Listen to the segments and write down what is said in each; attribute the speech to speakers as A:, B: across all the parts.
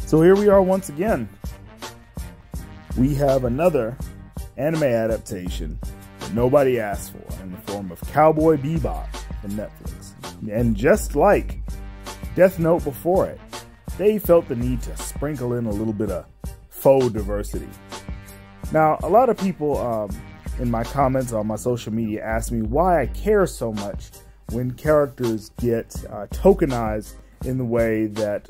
A: So here we are once again. We have another anime adaptation that nobody asked for in the form of Cowboy Bebop from Netflix. And just like Death Note before it, they felt the need to sprinkle in a little bit of faux diversity. Now, a lot of people in my comments on my social media ask me why I care so much when characters get tokenized in the way that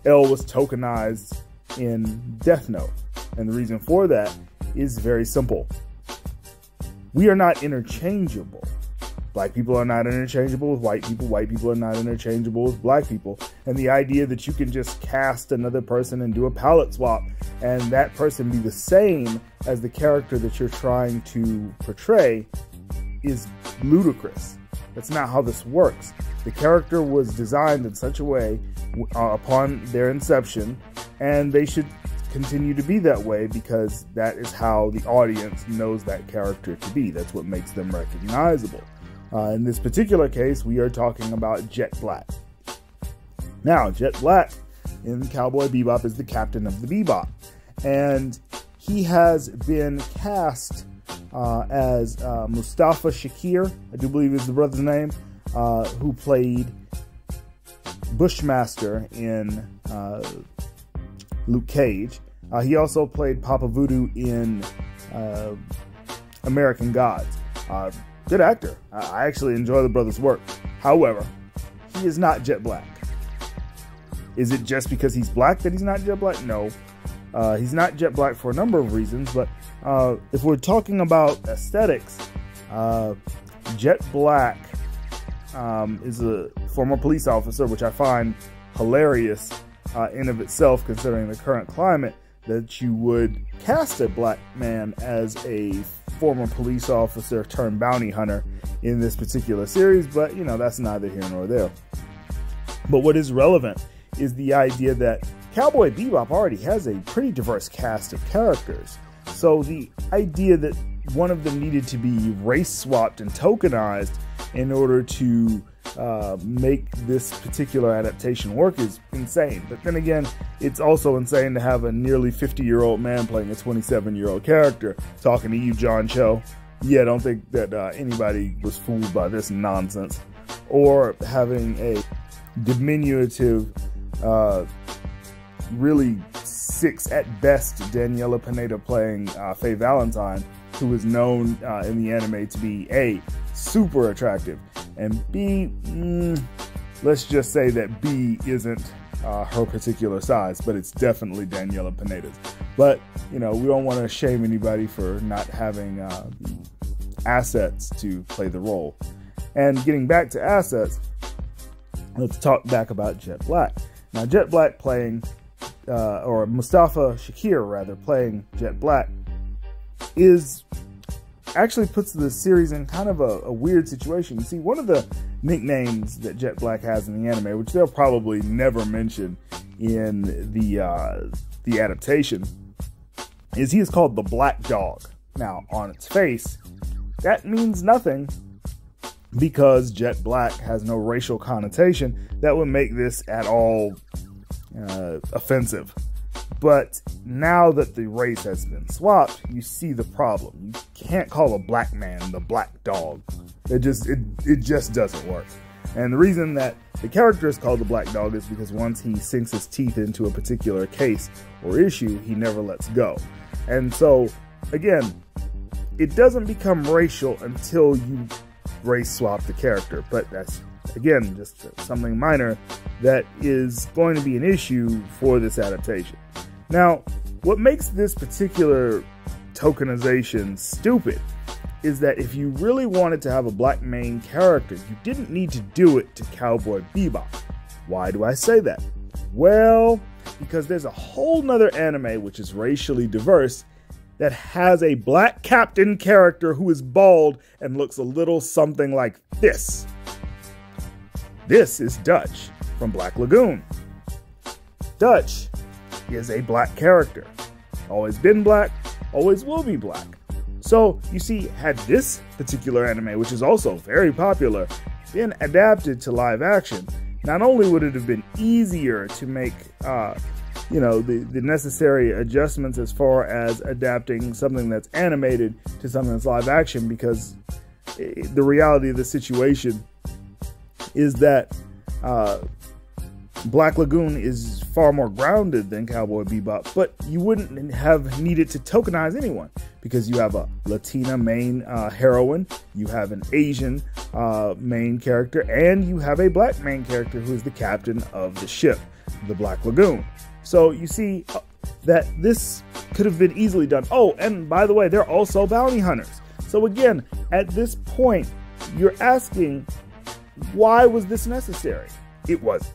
A: L was tokenized in Death Note. And the reason for that is very simple. We are not interchangeable. Black people are not interchangeable with white people. White people are not interchangeable with black people. And the idea that you can just cast another person and do a palette swap and that person be the same as the character that you're trying to portray is ludicrous. That's not how this works. The character was designed in such a way upon their inception, and they should continue to be that way because that is how the audience knows that character to be. That's what makes them recognizable. In this particular case, we are talking about Jet Black. Now, Jet Black in Cowboy Bebop is the captain of the Bebop, and he has been cast as Mustafa Shakir, I do believe is the brother's name, who played Bushmaster in Luke Cage. He also played Papa Voodoo in American Gods. Good actor. I actually enjoy the brother's work. However, he is not Jet Black. Is it just because he's black that he's not Jet Black? No. He's not Jet Black for a number of reasons, but if we're talking about aesthetics, Jet Black is a former police officer, which I find hilarious in of itself, considering the current climate, that you would cast a black man as a former police officer turned bounty hunter in this particular series, but you know, that's neither here nor there. But what is relevant is the idea that Cowboy Bebop already has a pretty diverse cast of characters. So the idea that one of them needed to be race swapped and tokenized in order to make this particular adaptation work is insane. But then again, it's also insane to have a nearly 50-year-old man playing a 27-year-old character. Talking to you, John Cho. Yeah, I don't think that anybody was fooled by this nonsense. Or having a diminutive, really six at best Daniela Pineda playing Faye Valentine, who is known in the anime to be A, super attractive, and B, let's just say that B isn't her particular size, but it's definitely Daniela Pineda's. But, you know, we don't want to shame anybody for not having the assets to play the role. And getting back to assets, let's talk back about Jet Black. Now, Jet Black playing, or Mustafa Shakir rather, playing Jet Black actually puts the series in kind of a weird situation. You see, one of the nicknames that Jet Black has in the anime, which they'll probably never mention in the adaptation, is he is called the Black Dog. Now, on its face, that means nothing because Jet Black has no racial connotation that would make this at all offensive. But now that the race has been swapped, you see the problem. You can't call a black man the Black Dog. It just doesn't work. And the reason that the character is called the Black Dog is because once he sinks his teeth into a particular case or issue, he never lets go. And so, again, it doesn't become racial until you race swap the character. But that's, again, just something minor that is going to be an issue for this adaptation. Now, what makes this particular tokenization stupid is that if you really wanted to have a black main character, you didn't need to do it to Cowboy Bebop. Why do I say that? Well, because there's a whole nother anime which is racially diverse that has a black captain character who is bald and looks a little something like this. This is Dutch from Black Lagoon. Dutch is a black character. Always been black, always will be black. So, you see, had this particular anime, which is also very popular, been adapted to live action, not only would it have been easier to make the necessary adjustments as far as adapting something that's animated to something that's live action, because the reality of the situation is that Black Lagoon is far more grounded than Cowboy Bebop, but you wouldn't have needed to tokenize anyone, because you have a Latina main heroine, you have an Asian main character, and you have a black main character who is the captain of the ship, the Black Lagoon. So you see that this could have been easily done. Oh, and by the way, they're also bounty hunters. So again, at this point, you're asking, why was this necessary? It wasn't.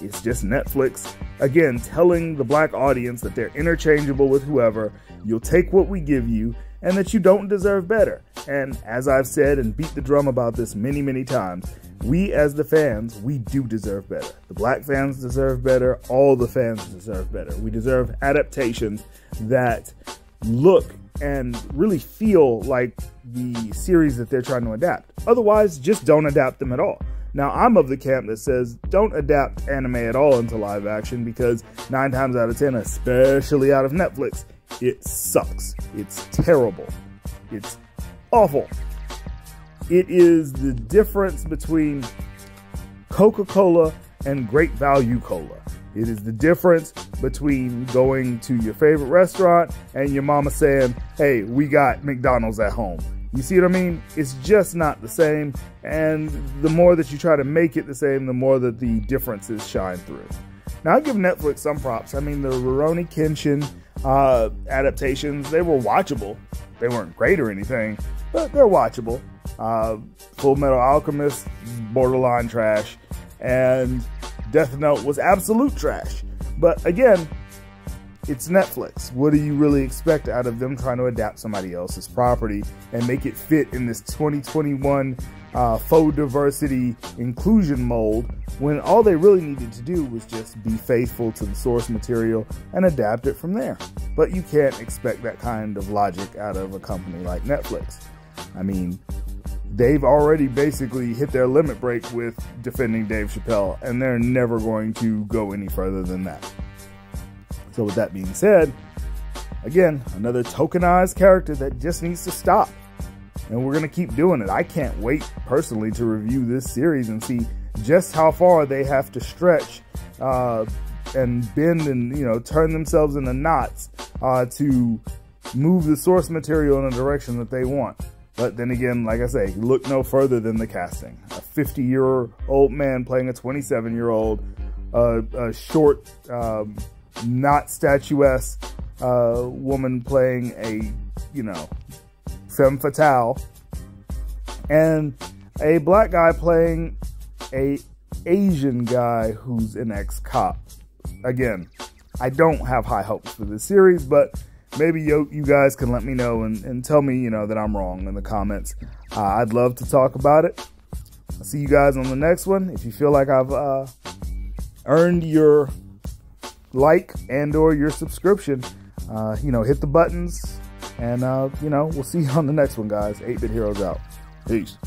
A: It's just Netflix, again, telling the black audience that they're interchangeable with whoever, you'll take what we give you, and that you don't deserve better. And as I've said and beat the drum about this many, many times, we as the fans, we do deserve better. The black fans deserve better. All the fans deserve better. We deserve adaptations that look and really feel like the series that they're trying to adapt. Otherwise, just don't adapt them at all. Now, I'm of the camp that says don't adapt anime at all into live action, because 9 times out of 10, especially out of Netflix, it sucks. It's terrible. It's awful. It is the difference between Coca-Cola and Great Value Cola. It is the difference between going to your favorite restaurant and your mama saying, hey, we got McDonald's at home. You see what I mean? It's just not the same, and the more that you try to make it the same, the more that the differences shine through. Now, I give Netflix some props. I mean, the Rurouni Kenshin adaptations, they were watchable. They weren't great or anything, but they're watchable. Full Metal Alchemist, borderline trash, and Death Note was absolute trash. But again, it's Netflix. What do you really expect out of them trying to adapt somebody else's property and make it fit in this 2021 faux diversity inclusion mold, when all they really needed to do was just be faithful to the source material and adapt it from there? But you can't expect that kind of logic out of a company like Netflix. I mean, they've already basically hit their limit break with defending Dave Chappelle, and they're never going to go any further than that. So with that being said, again, another tokenized character that just needs to stop. And we're going to keep doing it. I can't wait personally to review this series and see just how far they have to stretch and bend and, turn themselves into knots to move the source material in a direction that they want. But then again, like I say, look no further than the casting. A 50-year-old man playing a 27-year-old, a short, not statuesque woman playing a, femme fatale, and a black guy playing a Asian guy who's an ex-cop. Again, I don't have high hopes for this series, but maybe you guys can let me know and tell me, that I'm wrong in the comments. I'd love to talk about it. I'll see you guys on the next one. If you feel like I've earned your like and or your subscription, hit the buttons, and we'll see you on the next one, guys. 8-Bit Heroes out. Peace.